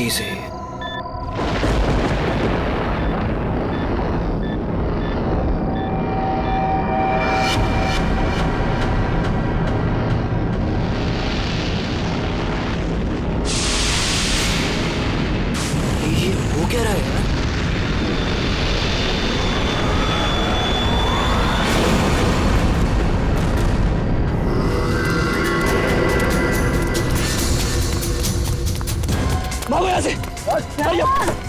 चीज है। ये हो क्या रहा है यार? भागो यहाँ से।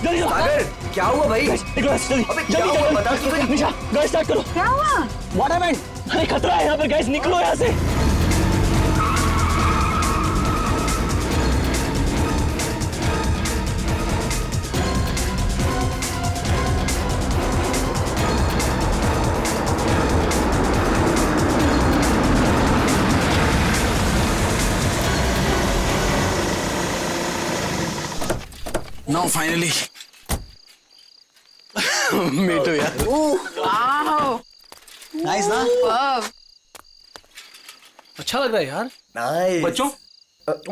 जल्दी सागर, क्या हुआ भाई? जल्दी अबे क्या हुआ? बता तू तो। निशा, गाइस स्टार्ट करो। क्या हुआ? What happened? अरे खतरा है यहाँ पर गाइस, निकलो यहाँ से। Now finally. Me too यार। वाओ, Nice ना? वाव। अच्छा लग रहा है यार। नाइस। बच्चों,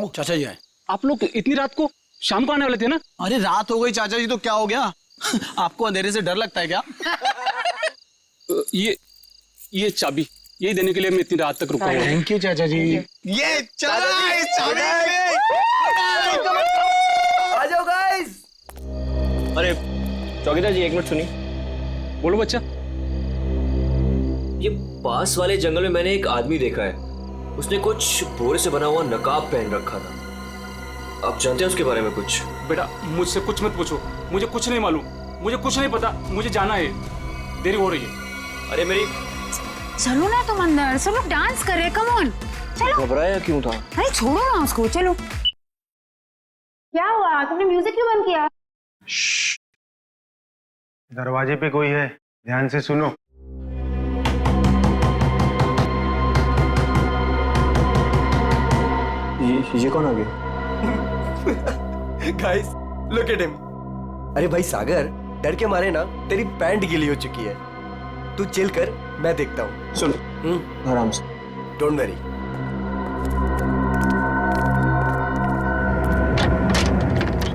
चाचा जी आए। आप लोग इतनी रात को शाम को आने वाले थे ना? अरे रात हो गई चाचा जी तो क्या हो गया? आपको अंधेरे से डर लगता है क्या? ये चाबी यही देने के लिए मैं इतनी रात तक रुका हूँ। थैंक यू चाचा जी। ये चला इस चाबी आ जाओ गाइस। अरे चौकीदार जी, एक मिनट सुनिए। बोलो बच्चा। ये पास वाले जंगल में मैंने एक आदमी देखा है। उसने कुछ बोरे से बना हुआ नकाब पहन रखा था। आप जानते हैं उसके बारे में कुछ? बेटा मुझसे कुछ मत पूछो, मुझे कुछ नहीं मालूम, मुझे कुछ नहीं पता, मुझे जाना है, देरी हो रही है। अरे मेरी चलो ना तुम अंदर, सब लोग डांस कर रहे हैं, कम ऑन चलो। घबराया क्यों था? अरे छोड़ो ना उसको, चलो। क्या हुआ, तुमने म्यूजिक क्यों बंद किया? दरवाजे पे कोई है, ध्यान से सुनो। ये कौन आ गया? Guys look at him. अरे भाई सागर, डर के मारे ना तेरी पैंट गीली हो चुकी है। तू चिल कर, मैं देखता हूँ। सुन, आराम से। Don't worry.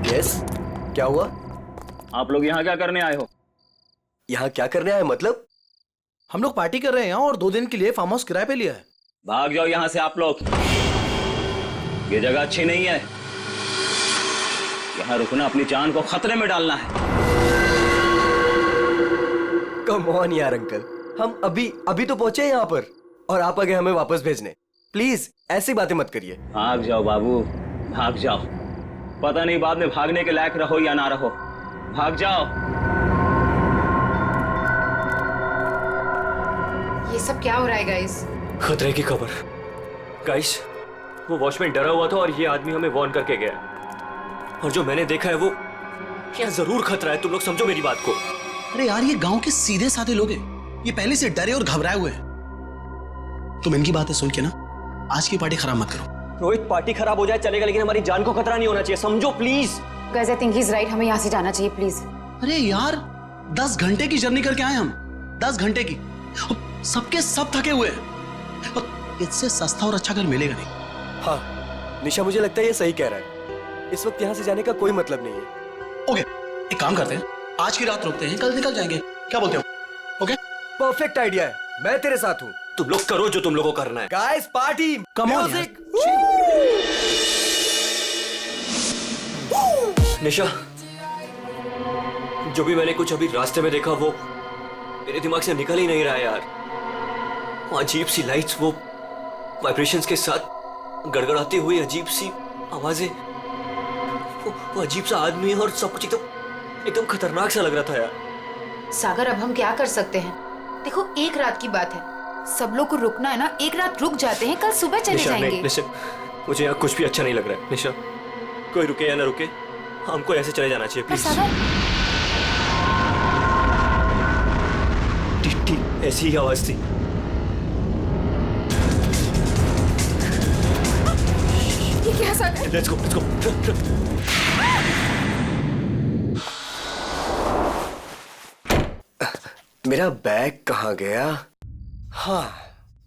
यस, क्या हुआ? आप लोग यहाँ क्या करने आए हो? यहाँ क्या करने आए मतलब? हम लोग पार्टी कर रहे हैं यहाँ और 2 दिन के लिए फार्म हाउस किराए पे लिया है। भाग जाओ यहाँ से आप लोग, ये जगह अच्छी नहीं है। यहाँ रुकना अपनी जान को खतरे में डालना है। कम ऑन यार अंकल, हम अभी तो पहुंचे यहाँ पर और आप आ गए हमें वापस भेजने। प्लीज ऐसी बातें मत करिए। भाग जाओ बाबू, भाग जाओ। पता नहीं बाद में भागने के लायक रहो या ना रहो। भाग जाओ। ये सब क्या हो रहा है गाइस? खतरे की खबर। गाइस, वो वॉचमैन डरा हुआ था और ये आदमी हमें वार्न करके गया। और जो मैंने देखा है वो यहाँ जरूर खतरा है। तुम लोग समझो मेरी बात को। अरे यार ये गांव के सीधे साधे लोग हैं, ये पहले से डरे और घबराए हुए हैं। तुम इनकी बातें सुन के ना आज की पार्टी खराब मत करो। रोहित, पार्टी खराब हो जाए चलेगा, लेकिन हमारी जान को खतरा नहीं होना चाहिए, समझो please. Guys I think he is right, हमें यहाँ से जाना चाहिए प्लीज। अरे यार 10 घंटे की जर्नी करके आए हम, 10 घंटे की। सबके सब थके हुए हैं और इससे सस्ता और अच्छा घर मिलेगा नहीं। हाँ निशा, मुझे लगता है ये सही कह रहा है। इस वक्त यहाँ से जाने का कोई मतलब नहीं है। ओके, एक काम करते हैं, आज की रात रुकते हैं, कल निकल जाएंगे। क्या बोलते हो? ओके, परफेक्ट आइडिया है, मैं तेरे साथ हूँ। तुम लोग करो जो तुम लोगों को करना है। Guys party, Come on, music. Nisha, जो भी मैंने कुछ अभी रास्ते में देखा वो मेरे दिमाग से निकल ही नहीं रहा है यार। वो अजीब सी लाइट्स, वो वाइब्रेशंस के साथ गड़गड़ाती हुई अजीब सी आवाजें, वो अजीब सा आदमी और सब कुछ एकदम खतरनाक सा लग रहा था यार। सागर अब हम क्या कर सकते हैं? देखो एक रात की बात है, सब लोग को रुकना है ना, एक रात रुक जाते हैं, कल सुबह चले निशा, जाएंगे। नहीं, लिसन, मुझे यहाँ कुछ भी अच्छा नहीं लग रहा है। निशा, कोई रुके या ना रुके, हमको ऐसे चले जाना चाहिए पर प्लीज। सागर ठीक ऐसी ही आवाज थी। ये क्या सागर? Let's go. मेरा बैग कहाँ गया? हाँ,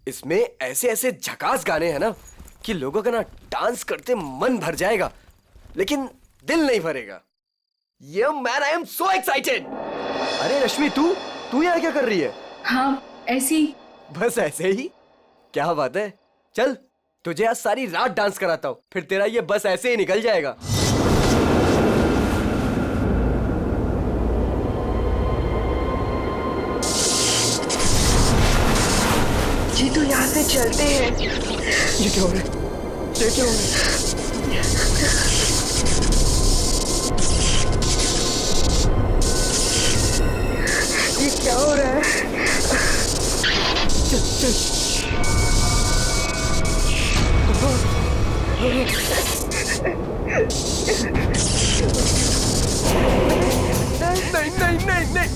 इसमें ऐसे ऐसे झकास गाने हैं ना कि लोगों का ना डांस करते मन भर जाएगा। लेकिन दिल नहीं भरेगा। ये man, I am so excited. अरे रश्मि, तू यहाँ क्या कर रही है? हाँ ऐसी। बस ऐसे ही? क्या बात है। चल तुझे आज सारी रात डांस कराता हूँ, फिर तेरा ये बस ऐसे ही निकल जाएगा। जी तो यहाँ से चलते हैं। ये क्या हो रहा है? ये क्या हो रहा है? ये क्या हो रहा है? चल चल। नहीं नहीं नहीं नहीं नहीं,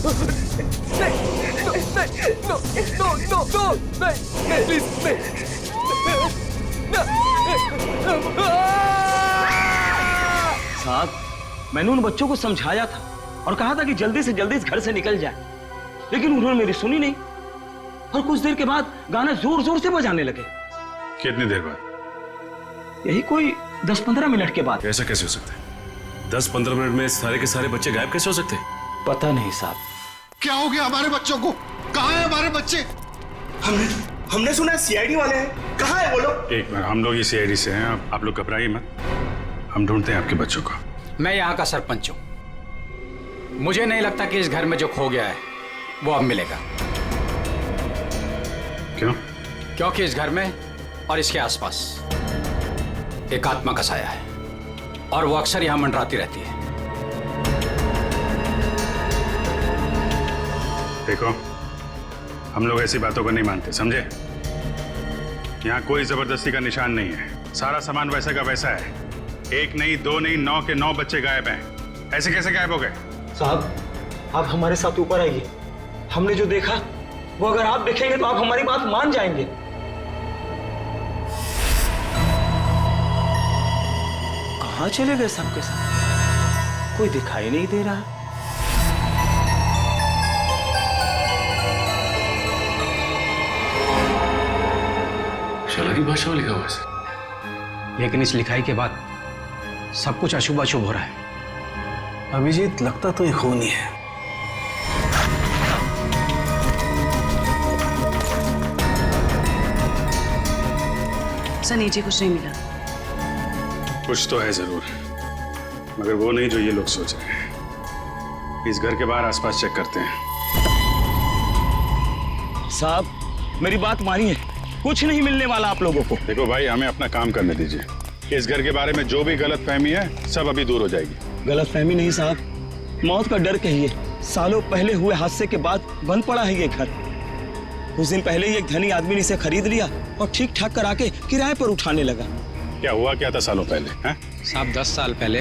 नो नो नो नो, नहीं प्लीज नहीं। साहब, मैंने उन बच्चों को समझाया था और कहा था कि जल्दी से जल्दी इस घर से निकल जाए, लेकिन उन्होंने मेरी सुनी नहीं और कुछ देर के बाद गाना जोर जोर से बजाने लगे। कितनी देर बाद? यही कोई 10-15 मिनट के बाद। ऐसा कैसे हो सकता है? 10-15 मिनट में सारे के सारे बच्चे गायब कैसे हो सकते हैं? पता नहीं साहब। क्या हो गया हमारे बच्चों को? कहाँ हैं हमारे बच्चे? हमने सुना सीआईडी वाले हैं, कहाँ है वो लोग? एक मिनट, हम लोग ये सीआईडी से हैं, आप लोग घबराइए मत, हम ढूंढते हैं आपके बच्चों को। मैं यहाँ का सरपंच हूँ। मुझे नहीं लगता कि इस घर में जो खो गया है वो अब मिलेगा। क्यों? क्योंकि इस घर में और इसके आसपास एक आत्मा का साया है और वो अक्सर यहां मंडराती रहती है। देखो, हम लोग ऐसी बातों को नहीं मानते, समझे? यहाँ कोई जबरदस्ती का निशान नहीं है, सारा सामान वैसा का वैसा है। 1 नहीं 2 नहीं 9 के 9 बच्चे गायब हैं। ऐसे कैसे गायब हो गए? साहब, आप हमारे साथ ऊपर आइए। हमने जो देखा वो अगर आप देखेंगे तो आप हमारी बात मान जाएंगे। कहाँ चले गए सबके सब? कोई दिखाई नहीं दे रहा। शला की भाषा में लिखा हुआ है, लेकिन इस लिखाई के बाद सब कुछ अशुभ अशुभ हो रहा है। अभिजीत, लगता तो ये खून ही है। सर नीचे कुछ नहीं मिला। कुछ तो है जरूर, मगर वो नहीं जो ये लोग सोच रहे हैं। इस घर के बाहर आसपास चेक करते हैं। साहब, मेरी बात मानिए, कुछ नहीं मिलने वाला आप लोगों को। देखो भाई, हमें अपना काम करने दीजिए। इस घर के बारे में जो भी गलतफहमी है सब अभी दूर हो जाएगी। गलतफहमी नहीं साहब, मौत का डर कहिए। सालों पहले हुए हादसे के बाद बंद पड़ा है ये घर। कुछ दिन पहले ही एक धनी आदमी ने इसे खरीद लिया और ठीक ठाक करा के किराए पर उठाने लगा। क्या हुआ क्या था सालों पहले? साहब, 10 साल पहले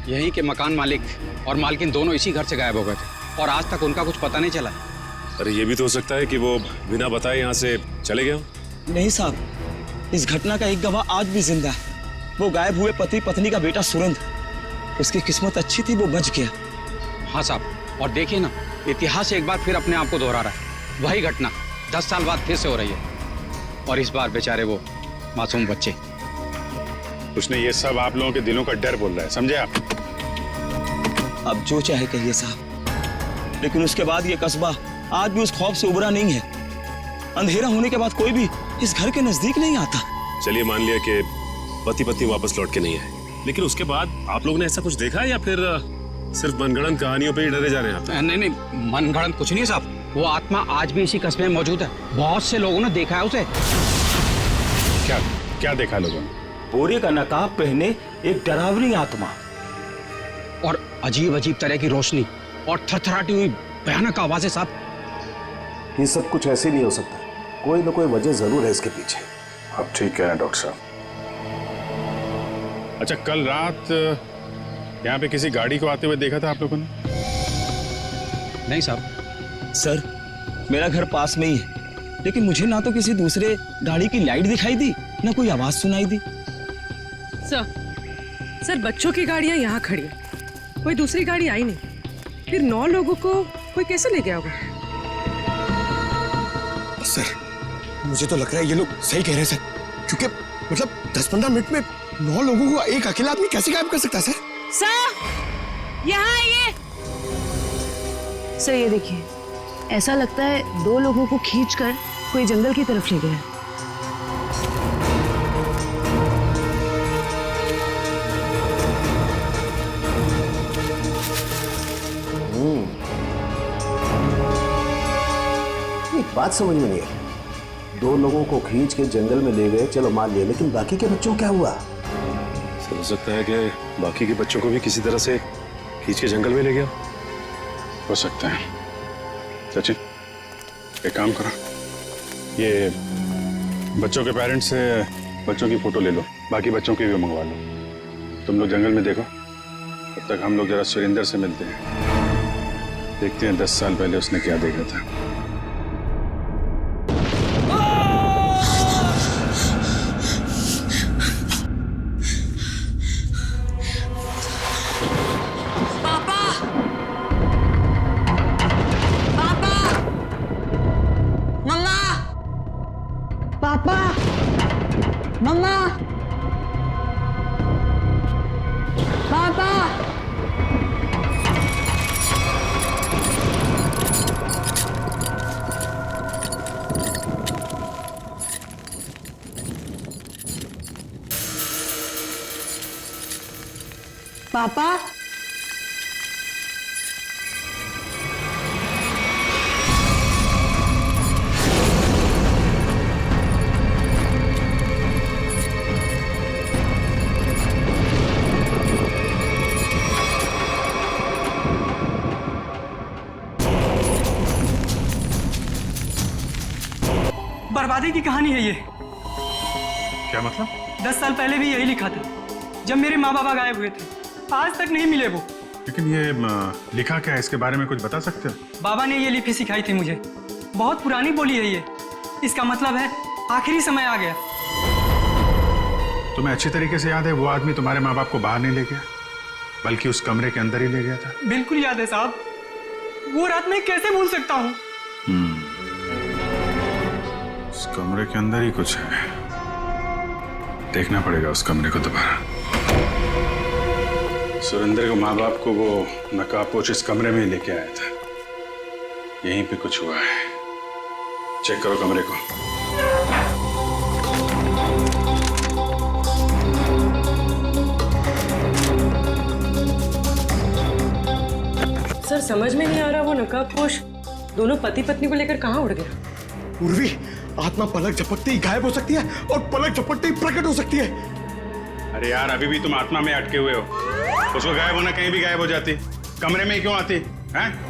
यहीं के मकान मालिक और मालकिन दोनों इसी घर से गायब हो गए थे और आज तक उनका कुछ पता नहीं चला। अरे ये भी तो हो सकता है कि वो बिना बताए यहाँ से चले गए हो। नहीं साहब, इस घटना का एक गवाह आज भी जिंदा है। वो गायब हुए पति पत्नी का बेटा सुरंद। उसकी किस्मत अच्छी थी, वो बच गया। हाँ साहब, और देखिए ना, इतिहास एक बार फिर अपने आप को दोहरा रहा है। वही घटना 10 साल बाद फिर से हो रही है और इस बार बेचारे वो मासूम बच्चे। उसने ये सब आप लोगों के दिलों का डर बोल रहा है, समझे आप? अब जो चाहे कहिए साहब, लेकिन उसके बाद ये कस्बा आज भी उस खौफ से उबरा नहीं है। अंधेरा होने के बाद कोई भी इस घर के नजदीक नहीं आता। चलिए मान लिया कि पति पत्नी वापस लौट के नहीं आए, लेकिन उसके बाद आप लोगों ने ऐसा कुछ देखा है या फिर सिर्फ मनगढ़ंत कहानियों पे ही डरे जा रहे हैं आप? नहीं, मनगढ़ंत कुछ नहीं साहब। वो आत्मा आज भी इसी कस्बे में मौजूद है। बहुत से लोगों ने देखा है उसे। क्या क्या देखा लोगों ने? बोरे का नकाब पहने एक डरावनी आत्मा और अजीब अजीब तरह की रोशनी और थरथराती हुई भयानक आवाजें साहब। ये सब कुछ ऐसे नहीं हो सकता, कोई ना कोई वजह जरूर है इसके पीछे। आप ठीक कह रहे हैं डॉक्टर साहब। अच्छा, कल रात यहाँ पे किसी गाड़ी को आते हुए देखा था आप लोगों ने? नहीं साहब। सर, मेरा घर पास में ही है, लेकिन मुझे ना तो किसी दूसरे गाड़ी की लाइट दिखाई दी, ना कोई आवाज सुनाई दी। सर बच्चों की गाड़ियां यहाँ खड़ी है, कोई दूसरी गाड़ी आई नहीं। फिर 9 लोगों को कोई कैसे ले गया होगा? सर मुझे तो लग रहा है ये लोग सही कह रहे हैं सर, क्योंकि मतलब 10-15 मिनट में 9 लोगों को एक अकेला आदमी कैसे गायब कर सकता है सर? सर यहाँ आइए। सर ये देखिए, ऐसा लगता है 2 लोगों को खींचकर कोई जंगल की तरफ ले गया। एक बात समझ में नहीं आई, 2 लोगों को खींच के जंगल में ले गए, चलो मान लिया, लेकिन बाकी के बच्चों को क्या हुआ? हो सकता है कि बाकी के बच्चों को भी किसी तरह से खींच के जंगल में ले गया। हो सकता है। सचिन, एक काम करो, ये बच्चों के पेरेंट्स से बच्चों की फोटो ले लो, बाकी बच्चों की भी मंगवा लो। तुम लोग जंगल में देखो, तब तक हम लोग जरा सुरेंद्र से मिलते हैं, देखते हैं 10 साल पहले उसने क्या देखा था। पापा, बर्बादी की कहानी है ये। क्या मतलब? 10 साल पहले भी यही लिखा था, जब मेरे माँ बाबा गायब हुए थे, आज तक नहीं मिले वो। लेकिन ये लिखा क्या है, इसके बारे में कुछ बता सकते हो? बाबा ने ये लिपि सिखाई थी मुझे, बहुत पुरानी बोली है ये। इसका मतलब है आखिरी समय आ गया। तुम्हें अच्छी तरीके से याद है वो आदमी तुम्हारे माँ बाप को बाहर नहीं ले गया, बल्कि उस कमरे के अंदर ही ले गया था? बिल्कुल याद है साहब, वो रात मैं कैसे भूल सकता हूँ। उस कमरे के अंदर ही कुछ है, देखना पड़ेगा उस कमरे को दोबारा। सुरेंद्र को माँ बाप को वो नकाबपोश इस कमरे में ही लेके आया था, यहीं पे कुछ हुआ है। चेक करो कमरे को। सर समझ में नहीं आ रहा, वो नकाबपोश दोनों पति पत्नी को लेकर कहाँ उड़ गया? उर्वी, आत्मा पलक झपकते ही गायब हो सकती है और पलक झपकते ही प्रकट हो सकती है। अरे यार, अभी भी तुम आत्मा में अटके हुए हो। उसको गायब होना कहीं भी गायब हो जाती, कमरे में ही क्यों आती हैं?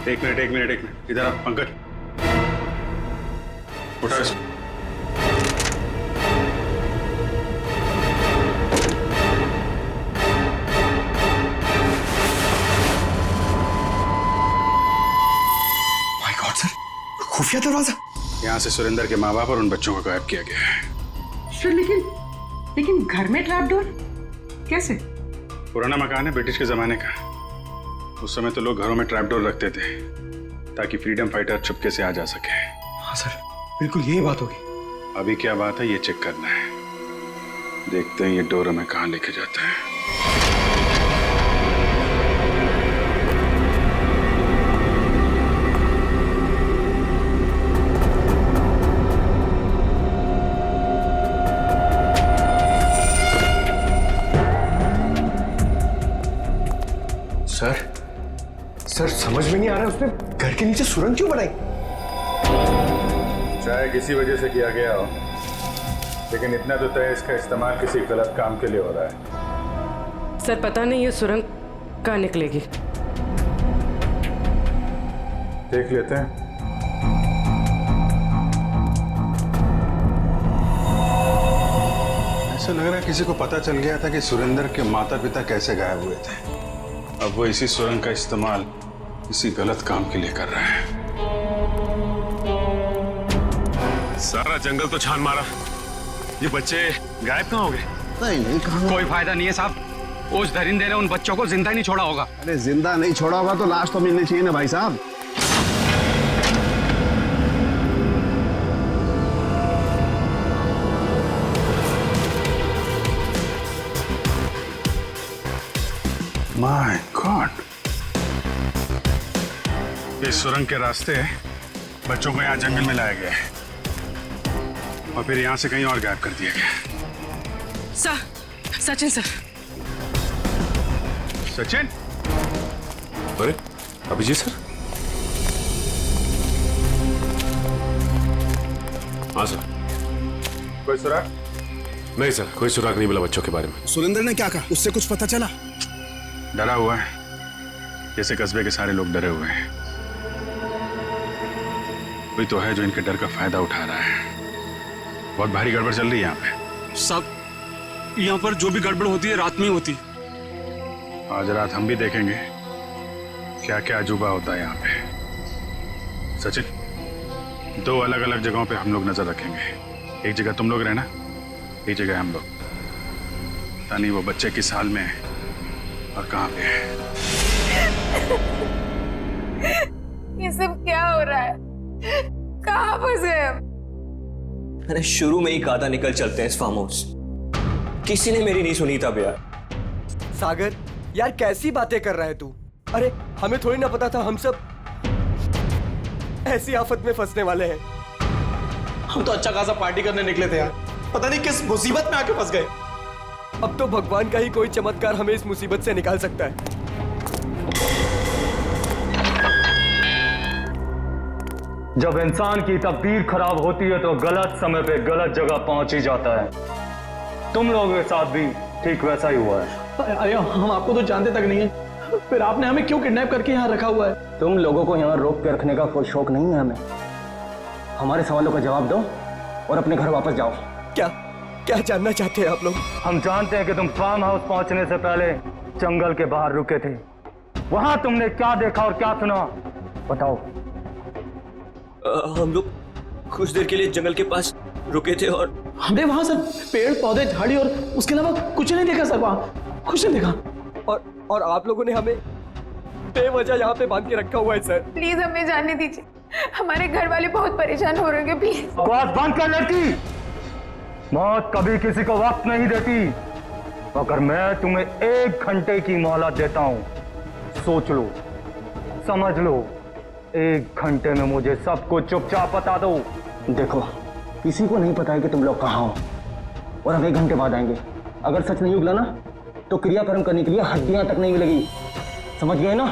एक मिनट, इधर आ पंकज, उठा इसको। खुफिया दरवाजा। यहाँ से सुरेंद्र के माँ बाप और उन बच्चों को गायब किया गया है। सर लेकिन घर में ट्रैप डोर कैसे? पुराना मकान है ब्रिटिश के जमाने का। उस समय तो लोग घरों में ट्रैप डोर रखते थे ताकि फ्रीडम फाइटर चुपके से आ जा सके। हाँ सर, बिल्कुल यही बात होगी। अभी क्या बात है ये चेक करना है, देखते हैं ये डोर हमें कहाँ लेके जाता है। सर समझ में नहीं आ रहा, उसने घर के नीचे सुरंग क्यों बनाई? चाहे किसी वजह से किया गया हो, लेकिन इतना तो तय इसका इस्तेमाल किसी गलत काम के लिए हो रहा है। सर पता नहीं ये सुरंग कहाँ निकलेगी। देख लेते हैं। ऐसा लग रहा है किसी को पता चल गया था कि सुरेंद्र के माता पिता कैसे गायब हुए थे। अब वो इसी सुरंग का इस्तेमाल किसी गलत काम के लिए कर रहा है। सारा जंगल तो छान मारा, ये बच्चे गायब कहाँ हो गए? नहीं कहाँ? कोई फायदा नहीं है साहब, उस दरिंदे ने उन बच्चों को जिंदा ही नहीं छोड़ा होगा। अरे जिंदा नहीं छोड़ा होगा तो लाश तो मिलनी चाहिए ना भाई साहब। माय गॉड, इस सुरंग के रास्ते बच्चों को यहाँ जंगल में लाया गया है और फिर यहाँ से कहीं और गायब कर दिया गया। Sir, Sachin sir. सचिन? अरे अभिजीत सर। हाँ सर। कोई सुराग? नहीं सर, कोई सुराग नहीं मिला बच्चों के बारे में। सुरेंद्र ने क्या कहा, उससे कुछ पता चला? डरा हुआ है, जैसे कस्बे के सारे लोग डरे हुए हैं। कोई तो है जो इनके डर का फायदा उठा रहा है। बहुत भारी गड़बड़ चल रही है यहाँ पे। सब यहाँ पर जो भी गड़बड़ होती है रात में ही होती है। आज रात हम भी देखेंगे क्या क्या अजूबा होता है यहाँ पे। सचिन, 2 अलग अलग जगहों पे हम लोग नजर रखेंगे। एक जगह तुम लोग रहना, एक जगह हम लोग। पता नहीं वो बच्चे किस हाल में है और कहाँ पे है। ये सब क्या हो रहा है? कहाँ फंसे हम? मैंने शुरू में ही कहा था निकल चलते हैं इस फार्म हाउस। किसी ने मेरी नहीं सुनी तब यार। सागर यार कैसी बातें कर रहा है तू? अरे हमें थोड़ी ना पता था हम सब ऐसी आफत में फंसने वाले हैं। हम तो अच्छा खासा पार्टी करने निकले थे यार, पता नहीं किस मुसीबत में आके फंस गए। अब तो भगवान का ही कोई चमत्कार हमें इस मुसीबत से निकाल सकता है। जब इंसान की तकदीर खराब होती है तो गलत समय पे गलत जगह पहुंच ही जाता है। तुम लोगों के साथ भी ठीक वैसा ही हुआ है। अरे हम आपको तो जानते तक नहीं है, फिर आपने हमें क्यों किडनैप करके यहाँ रखा हुआ है? तुम लोगों को यहाँ रोक के रखने का कोई शौक नहीं है हमें। हमारे सवालों का जवाब दो और अपने घर वापस जाओ। क्या क्या जानना चाहते हैं आप लोग? हम जानते हैं कि तुम फार्म हाउस पहुंचने से पहले जंगल के बाहर रुके थे। वहां तुमने क्या देखा और क्या सुना, बताओ। हम लोग कुछ देर के लिए जंगल के पास रुके थे और हमने वहां सर पेड़ पौधे झाड़ी और उसके अलावा कुछ नहीं देखा सर, वहां कुछ नहीं देखा। और आप लोगों ने हमें बेवजह यहाँ पे बांध के रखा हुआ है सर। प्लीज हमें जाने दीजिए, हमारे घर वाले बहुत परेशान हो रहे हैं। प्लीज बकवास बंद कर लड़की। मौत कभी किसी को वक्त नहीं देती। अगर मैं तुम्हें 1 घंटे की मोहलत देता हूं, सोच लो, समझ लो। 1 घंटे में मुझे सब कुछ चुपचाप बता दो। देखो, किसी को नहीं पता है कि तुम लोग कहाँ हो और हम 1 घंटे बाद आएंगे। अगर सच नहीं उगला ना तो क्रियाकर्म करने के लिए हड्डियां तक नहीं मिलेगी, समझ गए ना?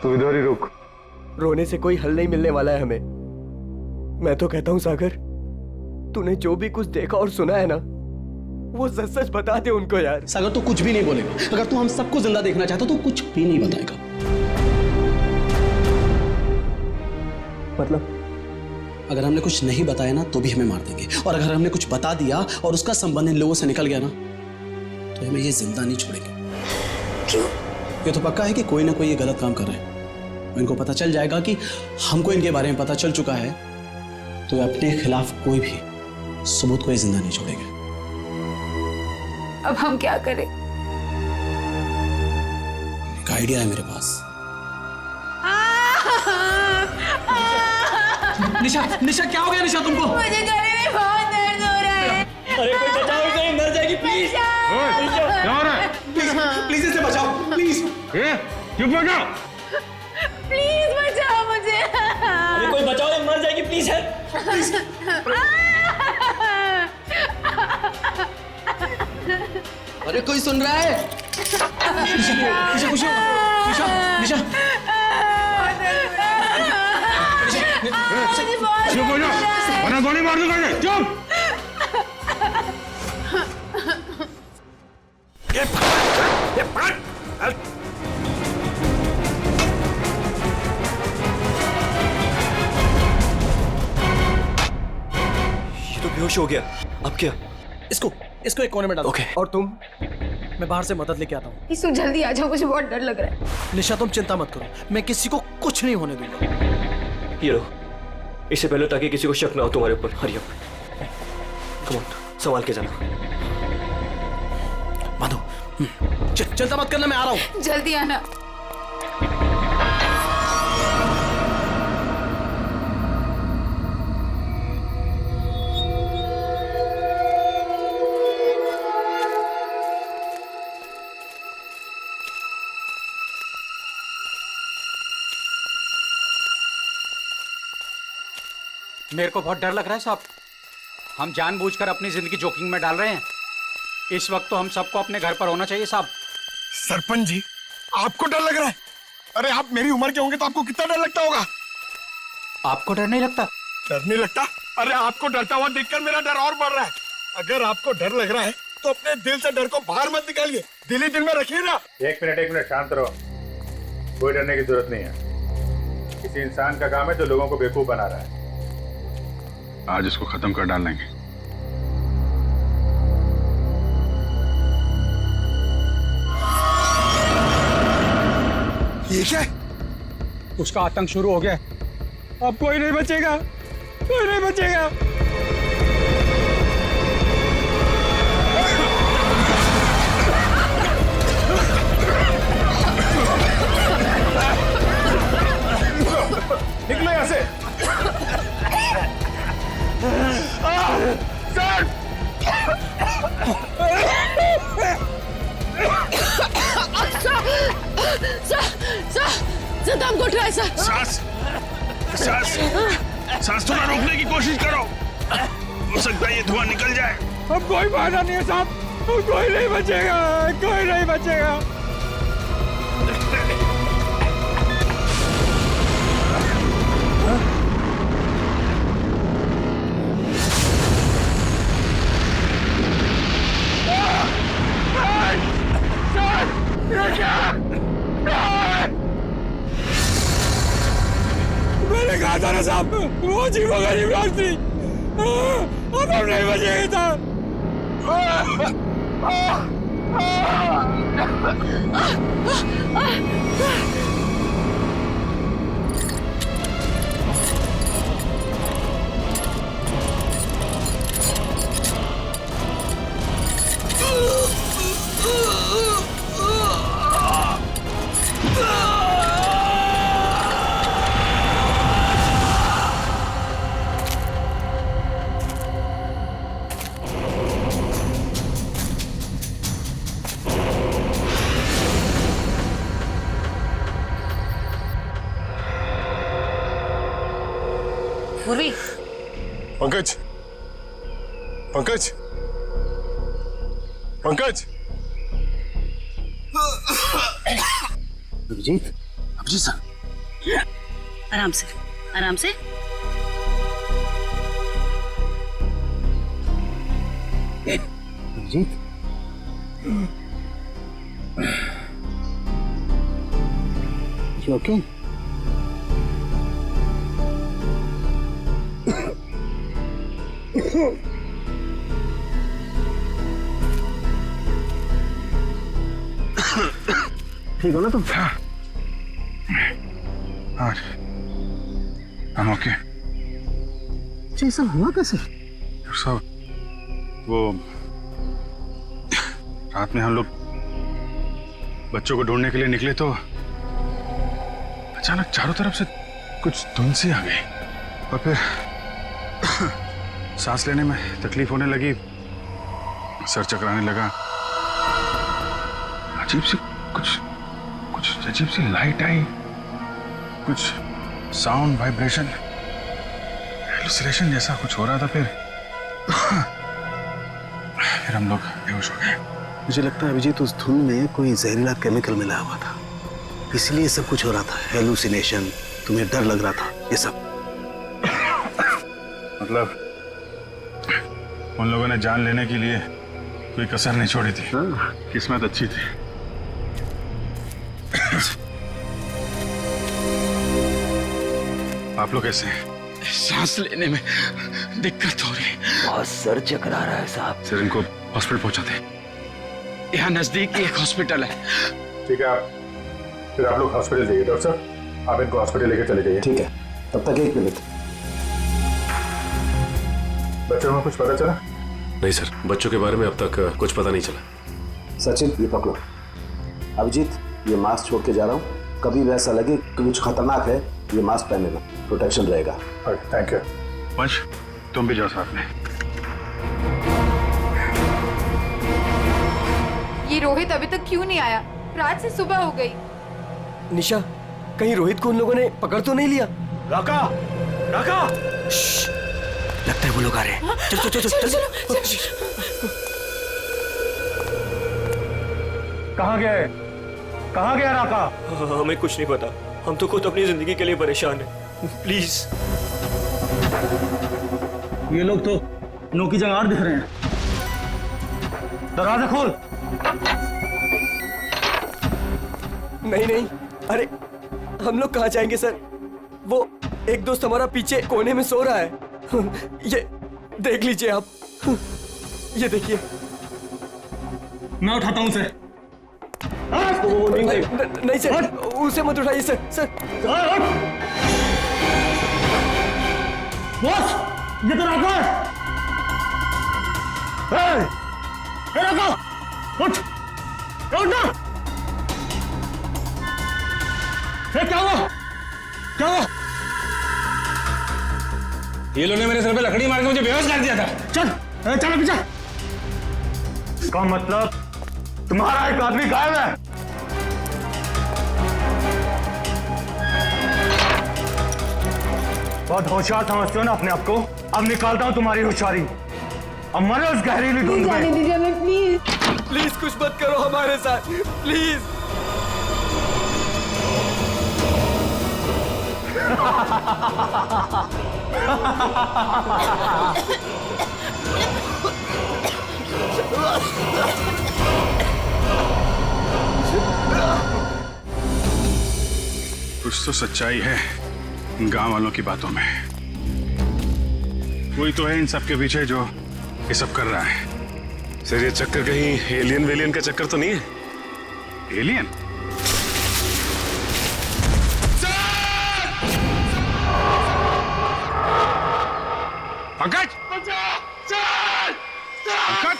तू इधर ही रुक। रोने से कोई हल नहीं मिलने वाला है हमें। मैं तो कहता हूं सागर, तूने जो भी कुछ देखा और सुना है ना, वो सच सच बता दे उनको यार। सागर तू कुछ भी नहीं बोलेगा। अगर तू हम सबको जिंदा देखना चाहता तो कुछ भी नहीं बताएगा। मतलब अगर हमने कुछ नहीं बताया ना तो भी हमें मार देंगे, और अगर हमने कुछ बता दिया और उसका संबंध इन लोगों से निकल गया ना तो हमें ये जिंदा नहीं छोड़ेंगे। क्यों? ये तो पक्का है कि कोई ना कोई ये गलत काम कर रहे हैं। इनको पता चल जाएगा कि हमको इनके बारे में पता चल चुका है, तो अपने खिलाफ कोई भी सबूत को ये जिंदा नहीं छोड़ेंगे। अब हम क्या करें? एक आइडिया है मेरे पास। निशा, निशा क्या हो गया निशा तुमको? मुझे गले में बहुत दर्द हो रहा है। अरे कोई बचाओ इसे, मर जाएगी प्लीज। क्या हो रहा है? प्लीज इसे बचाओ, प्लीज। चुप हो जाओ। प्लीज बचाओ मुझे। अरे कोई बचाओ, ये मर जाएगी प्लीज। अरे कोई सुन रहा है? निशा, निशा खुश हो? निशा, निशा। चुप हो जाओ, वरना गोली मार दूंगा। चुप। ये तो बेहोश हो गया। अब क्या? इसको एक कोने में डालो। ओके। और तुम? मैं बाहर से मदद लेके आता हूँ। इसको जल्दी आ जाओ, मुझे बहुत डर लग रहा है। निशा तुम चिंता मत करो, मैं किसी को कुछ नहीं होने दूंगा। ये लो, इससे पहले ताकि किसी को शक ना हो तुम्हारे ऊपर। हरी अप, कम ऑन, संभाल के जाना। माधो, चिंता मत करना, मैं आ रहा हूँ। जल्दी आना। मेरे को बहुत डर लग रहा है साहब। हम जानबूझकर अपनी जिंदगी जोखिम में डाल रहे हैं। इस वक्त तो हम सबको अपने घर पर होना चाहिए साहब। सरपंच जी, आपको डर लग रहा है? अरे आप मेरी उम्र के होंगे तो आपको कितना डर लगता होगा? आपको डर नहीं लगता? डर नहीं लगता? अरे आपको डरता हुआ देखकर मेरा डर और बढ़ रहा है। अगर आपको डर लग रहा है तो अपने दिल से डर को बाहर मत निकालिए, दिल ही दिल में रखिए ना। एक मिनट शांत रहो। कोई डरने की जरूरत नहीं है। किसी इंसान का काम है जो लोगों को बेवकूफ बना रहा है। आज इसको खत्म कर डालेंगे। ये क्या? उसका आतंक शुरू हो गया। अब कोई नहीं बचेगा, कोई नहीं बचेगा। निकलो यहाँ से। सर! सर दम घुट रहा है सर। सांस थोड़ा रोकने की कोशिश करो। हो सकता है ये धुआं निकल जाए। अब कोई फायदा नहीं है साहब, कोई नहीं बचेगा, कोई नहीं बचेगा। मैंने कहा था ना साहब, वो जीवो गरीब लोग थी। अब हम नहीं बचेंगे साहब। पूर्वी, पंकज, पंकज, पंकज। अभिजीत, अभिजीत सर, आराम से, आराम से। Abhijit, you okay? ठीक हो ना तुम? हाँ, I'm okay। ऐसा हुआ कैसे? सब वो रात में हम लोग बच्चों को ढूंढने के लिए निकले तो अचानक चारों तरफ से कुछ धुंध सी आ गई और फिर सांस लेने में तकलीफ होने लगी, सर चकराने लगा। अजीब सी कुछ अजीब सी लाइट आई, कुछ साउंड, वाइब्रेशन, हेलुसिनेशन जैसा कुछ हो रहा था। फिर हम लोग बेहोश हो गए। मुझे लगता है अभिजीत उस धुन में कोई जहरीला केमिकल मिला हुआ था, इसलिए सब कुछ हो रहा था। हेलुसिनेशन, तुम्हें डर लग रहा था, ये सब। मतलब उन लोगों ने जान लेने के लिए कोई कसर नहीं छोड़ी थी। किस्मत अच्छी थी। आप लोग कैसे हैं? सांस लेने में दिक्कत हो रही है। बहुत सर चकरा रहा है साहब। सर इनको हॉस्पिटल पहुंचाते। यहाँ नजदीक ही एक हॉस्पिटल है। ठीक है, फिर आप लोग हॉस्पिटल जाइए। डॉक्टर साहब, आप इनको हॉस्पिटल लेकर चले जाइए। ठीक है, तब तक 1 मिनट। बच्चों में कुछ पता चला? नहीं सर, बच्चों के बारे में अब तक कुछ पता नहीं चला। सचिन, ये पकड़ो। अभिजीत, ये मास्क छोड़ के जा रहा हूँ, कभी भी ऐसा लगे कि कुछ खतरनाक है, ये मास्क पहन लेना, प्रोटेक्शन रहेगा। Thank you. वंश, तुम भी जाओ साथ में। ये रोहित अभी तक क्यों नहीं आया? रात से सुबह हो गई। निशा, कहीं रोहित को उन लोगों ने पकड़ तो नहीं लिया? राका, राका! लगता है वो लोग आ रहे हैं। चल चल चल चल चल। कहाँ गया है? कहाँ गया राका? हमें कुछ नहीं पता, हम तो खुद अपनी जिंदगी के लिए परेशान हैं। प्लीज। ये लोग तो नो की जगह दिख रहे हैं। दरवाजा खोल। नहीं नहीं, अरे हम लोग कहाँ जाएंगे सर? वो एक दोस्त हमारा पीछे कोने में सो रहा है। ये देख लीजिए आप, ये देखिए। मैं उठाता हूँ उसे। नहीं सर, उसे मत उठाइए सर। सर बॉस, ये तो राका है। राका, उठ ना। क्या हुआ? क्या हुआ? ये लोगों ने मेरे सर पे लकड़ी मार के मुझे बेहोश कर दिया था। चल चल पीछे। इसका मतलब तुम्हारा एक आदमी गायब है। बहुत होशियार समझते हो ना अपने आप को। अब निकालता हूं तुम्हारी होशियारी। अब मरो उस गहरीली धुंध में। प्लीज कुछ मत करो हमारे साथ, प्लीज। कुछ तो सच्चाई है इन गांव वालों की बातों में। कोई तो है इन सब के पीछे जो ये सब कर रहा है। सर ये चक्कर कहीं एलियन वेलियन का चक्कर तो नहीं है? एलियन? पंकज! पंकज! पंकज!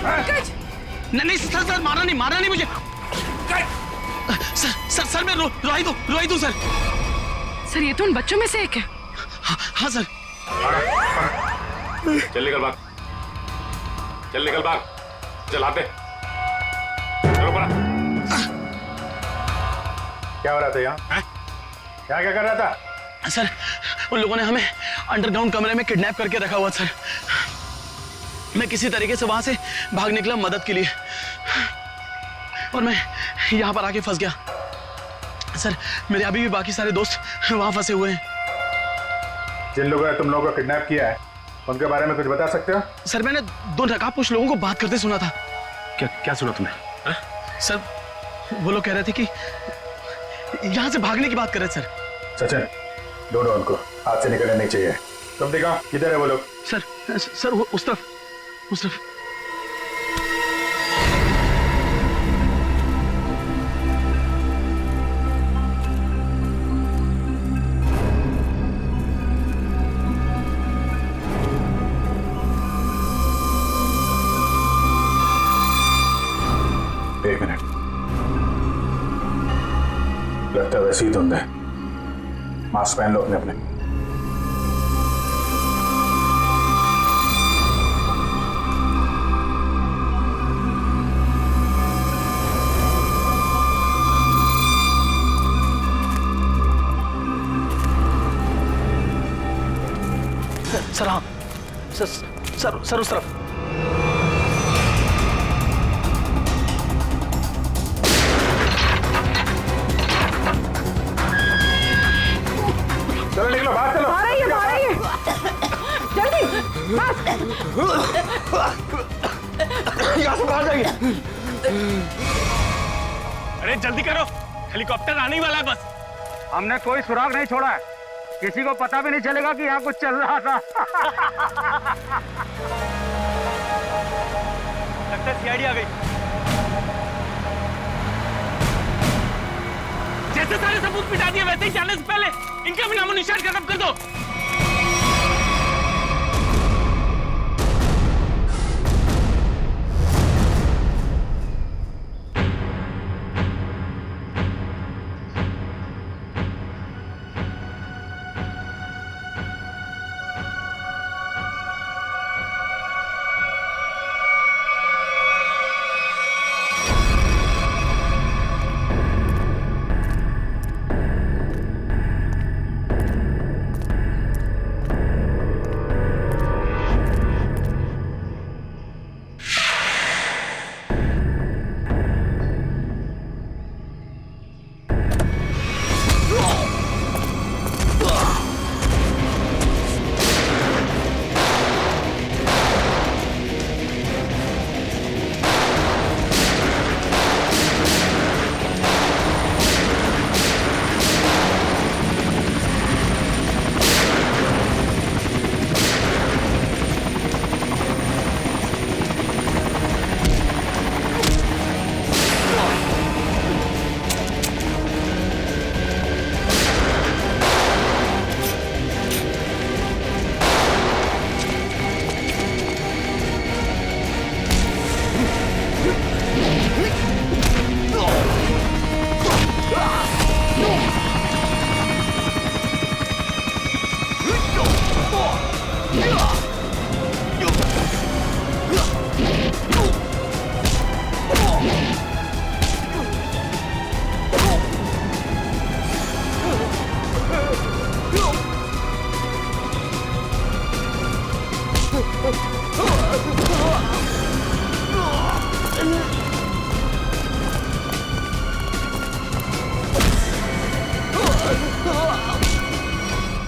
पंकज! नहीं सर, सर मारा नहीं मुझे। सर मैं रोई दूं सर। सर ये तो उन बच्चों में से एक है। हाँ सर। चल निकल भाग, चल निकल भाग, चल आते। क्या हो रहा था यहाँ? क्या कर रहा था? सर उन लोगों ने हमें अंडरग्राउंड कमरे में किडनैप करके रखा हुआ सर। मैं किसी तरीके से वहां से भाग निकला मदद के लिए, और मैं यहां पर आके फंस गया सर। मेरे अभी भी बाकी सारे दोस्त वहां फंसे हुए हैं। जिन लोगों ने तुम लोगों को किडनैप किया है उनके बारे में कुछ बता सकते हो? सर मैंने 2 नकाबपोश लोगों को बात करते सुना था। क्या सुना तुमने? सर वो लोग कह रहे थे कि यहां से भागने की बात कर रहे थे सर। सचिन, ढूंढो उनको, हाथ से निकलने नहीं चाहिए। तुम दिखाओ किधर है वो लोग? सर वो उस तरफ। एक मिनट, लगता है वैसे ही धुंध है। मास्क पहन लो अपने। सर हाँ सर उस तरफ। चलो निकलो, बाहर चलो। आ रही है जल्दी यहाँ से बाहर जाइए। अरे जल्दी करो, हेलीकॉप्टर आने ही वाला है बस। हमने कोई सुराग नहीं छोड़ा है, किसी को पता भी नहीं चलेगा कि यहाँ कुछ चल रहा था। लगता है सीआईडी आ गई। जैसे सारे सबूत मिटा दिए वैसे ही जाने से पहले इनका भी नामो निशान खत्म कर दो।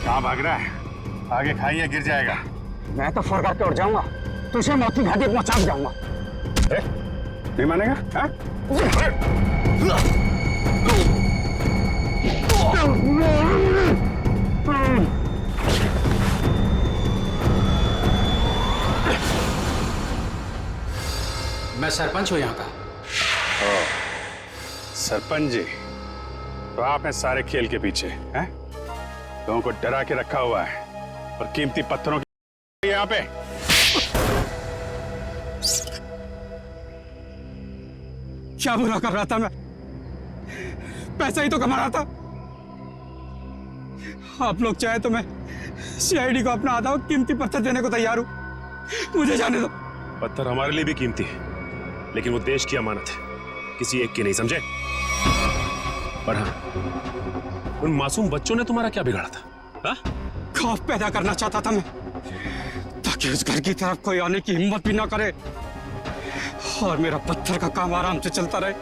कहाँ भाग रहा है? आगे खाइए, गिर जाएगा। मैं तो फौर करके उठ जाऊंगा, तुझे मौत की घाटी पहुंचा जाऊंगा। नहीं मानेगा? हाँ? मैं सरपंच हूँ यहाँ का। सरपंच जी, तो आप हैं सारे खेल के पीछे, हैं? लोगों को डरा के रखा हुआ है और कीमती पत्थरों की यहाँ पे। क्या बुरा कर रहा था मैं? पैसा ही तो कमा रहा था। आप लोग चाहे तो मैं सीआईडी को अपना आधा कीमती पत्थर देने को तैयार हूं। मुझे जाने दो। पत्थर हमारे लिए भी कीमती है, लेकिन वो देश की अमानत है, किसी एक की नहीं, समझे? और हाँ, उन मासूम बच्चों ने तुम्हारा क्या बिगाड़ा था? हा? खौफ पैदा करना चाहता था मैं, ताकि उस घर की तरफ कोई आने की हिम्मत भी ना करे और मेरा पत्थर का काम आराम से चलता रहे।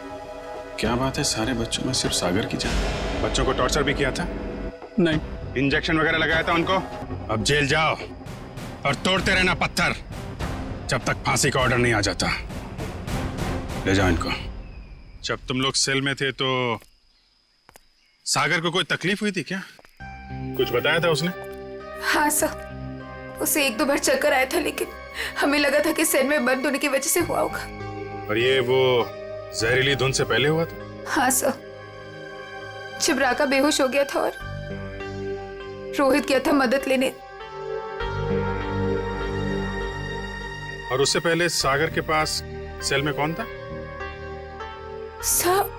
क्या बात है, सारे बच्चों में सिर्फ सागर की जान? बच्चों को टॉर्चर भी किया था? नहीं। इंजेक्शन वगैरह लगाया था उनको? अब जेल जाओ और तोड़ते रहना पत्थर जब तक फांसी का ऑर्डर नहीं आ जाता। ले जाओ इनको। जब तुम लोग सेल में थे तो सागर को कोई तकलीफ हुई थी क्या? कुछ बताया था उसने? हाँ सर, उसे 1-2 बार चक्कर आया था, लेकिन हमें लगा था कि सेल में बंद होने की वजह से हुआ होगा। और ये वो जहरीली धुन से पहले हुआ था? हाँ सर, जब राका बेहोश हो गया था और रोहित गया था मदद लेने। और उससे पहले सागर के पास सेल में कौन था? सर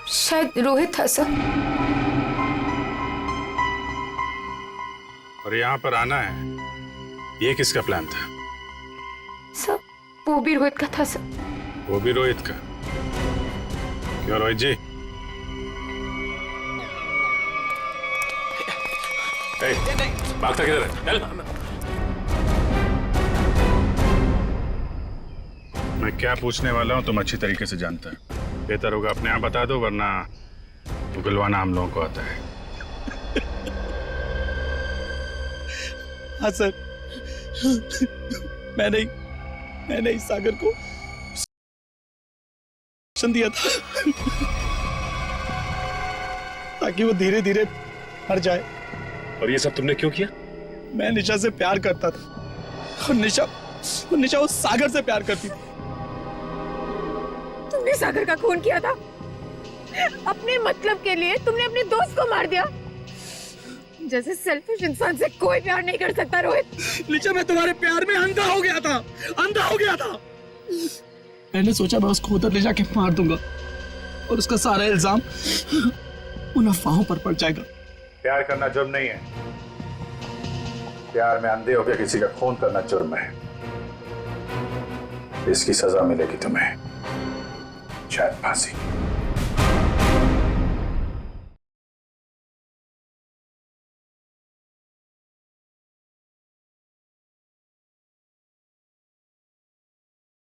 शायद रोहित था सर। और यहाँ पर आना है, ये किसका प्लान था? सर वो भी रोहित का था सर। वो भी रोहित का? क्यों रोहित जी? भागता किधर है? चल। मैं क्या पूछने वाला हूँ तुम अच्छी तरीके से जानता है। बेहतर होगा अपने आप बता दो, वरना उगलवाना हम लोगों को आता है। हाँ सर, मैंने इस सागर को दिया था ताकि वो धीरे धीरे मर जाए। और ये सब तुमने क्यों किया? मैं निशा से प्यार करता था और निशा उस सागर से प्यार करती थी। तुमने सागर का खून किया था अपने मतलब के लिए। तुमने अपने दोस्त को मार दिया। जैसे सेल्फिश इंसान से कोई प्यार नहीं कर सकता रोहित। निशा, मैं तुम्हारे प्यार में अंधा हो गया था। मैंने सोचा मैं उसको उधर ले जाके मार दूंगा और उसका सारा इल्जाम उन अफवाहों पर पड़ जाएगा। प्यार करना जुर्म नहीं है, प्यार में अंधे होकर किसी का खून करना जुर्म है। इसकी सजा मिलेगी तुम्हें, शायद फांसी।